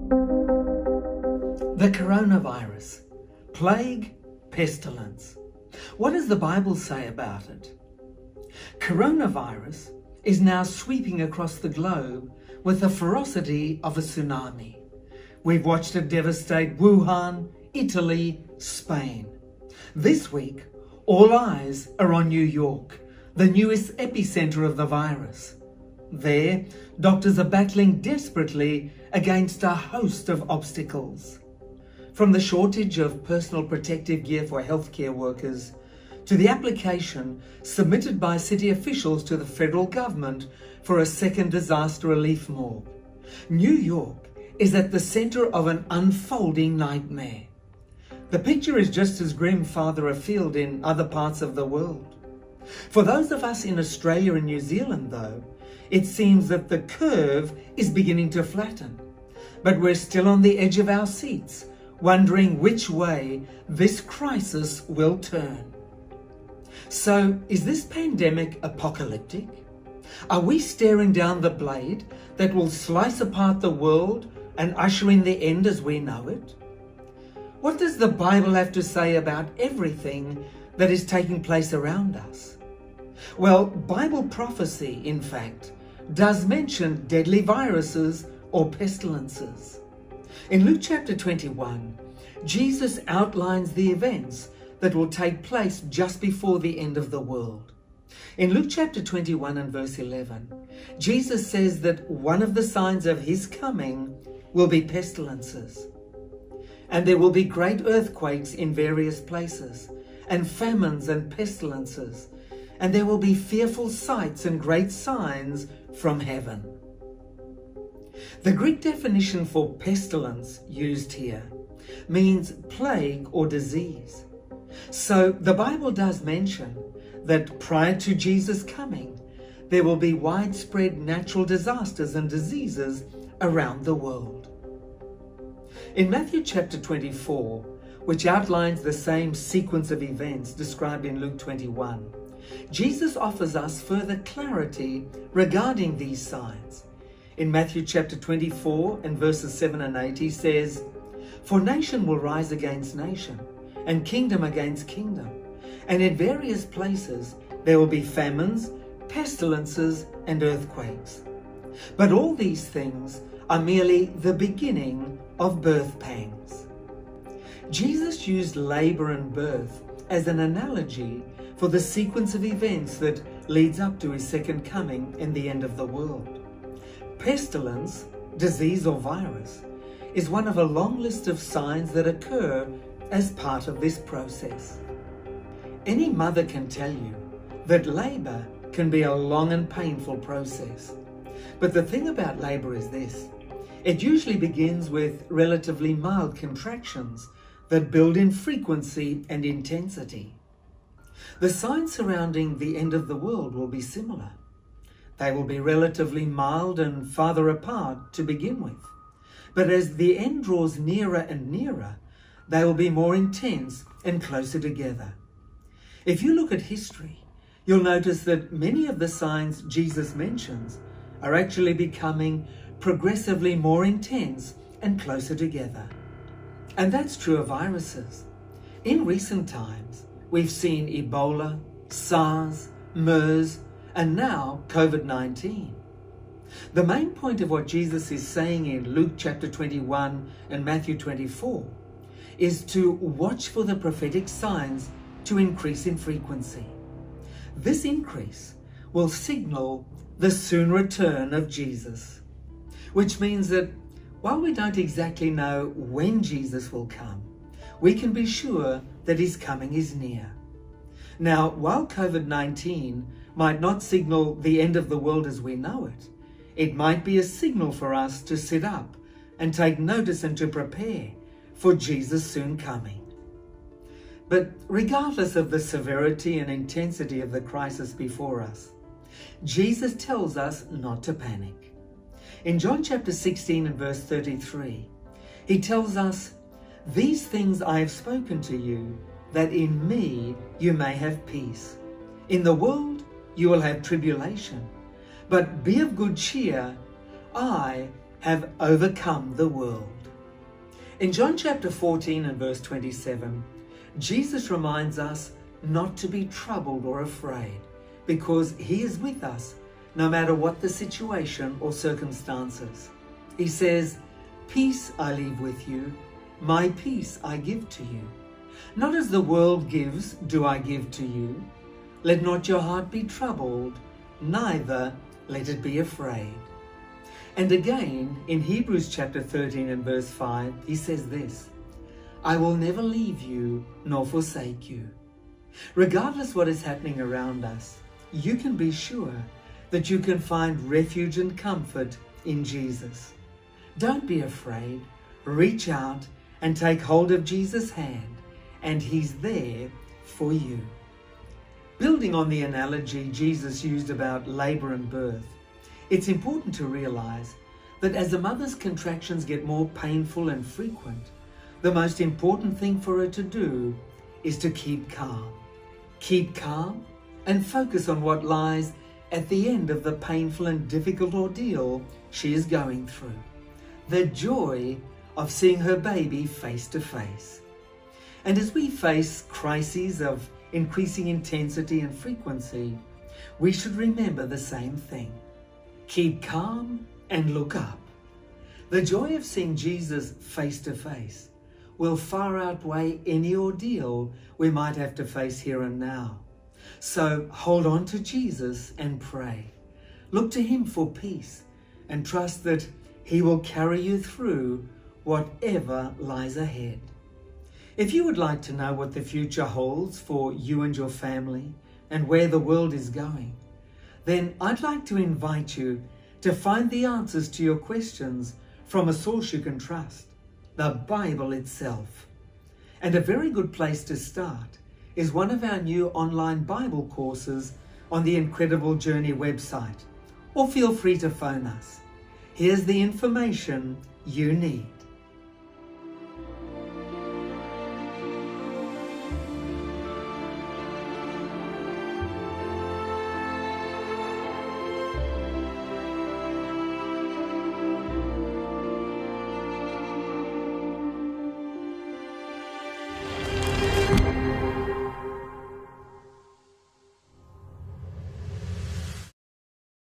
The coronavirus, plague, pestilence. What does the Bible say about it? Coronavirus is now sweeping across the globe with the ferocity of a tsunami. We've watched it devastate Wuhan, Italy, Spain. This week, all eyes are on New York, the newest epicenter of the virus. There, doctors are battling desperately against a host of obstacles. From the shortage of personal protective gear for healthcare workers, to the application submitted by city officials to the federal government for a second disaster relief morgue, New York is at the center of an unfolding nightmare. The picture is just as grim farther afield in other parts of the world. For those of us in Australia and New Zealand, though, it seems that the curve is beginning to flatten. But we're still on the edge of our seats, wondering which way this crisis will turn. So, is this pandemic apocalyptic? Are we staring down the blade that will slice apart the world and usher in the end as we know it? What does the Bible have to say about everything that is taking place around us? Well, Bible prophecy, in fact, does mention deadly viruses or pestilences. In Luke chapter 21, Jesus outlines the events that will take place just before the end of the world. In Luke chapter 21 and verse 11, Jesus says that one of the signs of his coming will be pestilences. And there will be great earthquakes in various places, and famines and pestilences, and there will be fearful sights and great signs from heaven. The Greek definition for pestilence used here means plague or disease. So the Bible does mention that prior to Jesus' coming, there will be widespread natural disasters and diseases around the world. In Matthew chapter 24, which outlines the same sequence of events described in Luke 21, Jesus offers us further clarity regarding these signs. In Matthew chapter 24 and verses 7 and 8, he says, "For nation will rise against nation, and kingdom against kingdom, and in various places there will be famines, pestilences, and earthquakes. But all these things are merely the beginning of birth pangs." Jesus used labor and birth as an analogy for the sequence of events that leads up to his second coming and the end of the world. Pestilence, disease or virus, is one of a long list of signs that occur as part of this process. Any mother can tell you that labor can be a long and painful process. But the thing about labor is this: it usually begins with relatively mild contractions that build in frequency and intensity. The signs surrounding the end of the world will be similar. They will be relatively mild and farther apart to begin with. But as the end draws nearer and nearer, they will be more intense and closer together. If you look at history, you'll notice that many of the signs Jesus mentions are actually becoming progressively more intense and closer together. And that's true of viruses. In recent times, we've seen Ebola, SARS, MERS, and now COVID-19. The main point of what Jesus is saying in Luke chapter 21 and Matthew 24 is to watch for the prophetic signs to increase in frequency. This increase will signal the soon return of Jesus, which means that while we don't exactly know when Jesus will come, we can be sure that his coming is near. Now, while COVID-19 might not signal the end of the world as we know it, it might be a signal for us to sit up and take notice and to prepare for Jesus' soon coming. But regardless of the severity and intensity of the crisis before us, Jesus tells us not to panic. In John chapter 16 and verse 33, he tells us, "These things I have spoken to you, that in me you may have peace. In the world you will have tribulation, but be of good cheer. I have overcome the world." In John chapter 14 and verse 27, Jesus reminds us not to be troubled or afraid, because he is with us no matter what the situation or circumstances. He says, "Peace I leave with you, my peace I give to you. Not as the world gives do I give to you. Let not your heart be troubled, neither let it be afraid." And again, in Hebrews chapter 13 and verse 5, he says this, "I will never leave you nor forsake you." Regardless what is happening around us, you can be sure that you can find refuge and comfort in Jesus. Don't be afraid. Reach out and take hold of Jesus' hand, and he's there for you. Building on the analogy Jesus used about labor and birth, it's important to realize that as a mother's contractions get more painful and frequent, the most important thing for her to do is to keep calm. Keep calm and focus on what lies at the end of the painful and difficult ordeal she is going through. The joy of seeing her baby face to face. And as we face crises of increasing intensity and frequency, we should remember the same thing. Keep calm and look up. The joy of seeing Jesus face to face will far outweigh any ordeal we might have to face here and now. So hold on to Jesus and pray. Look to him for peace and trust that he will carry you through whatever lies ahead. If you would like to know what the future holds for you and your family and where the world is going, then I'd like to invite you to find the answers to your questions from a source you can trust, the Bible itself. And a very good place to start is one of our new online Bible courses on the Incredible Journey website, or feel free to phone us. Here's the information you need.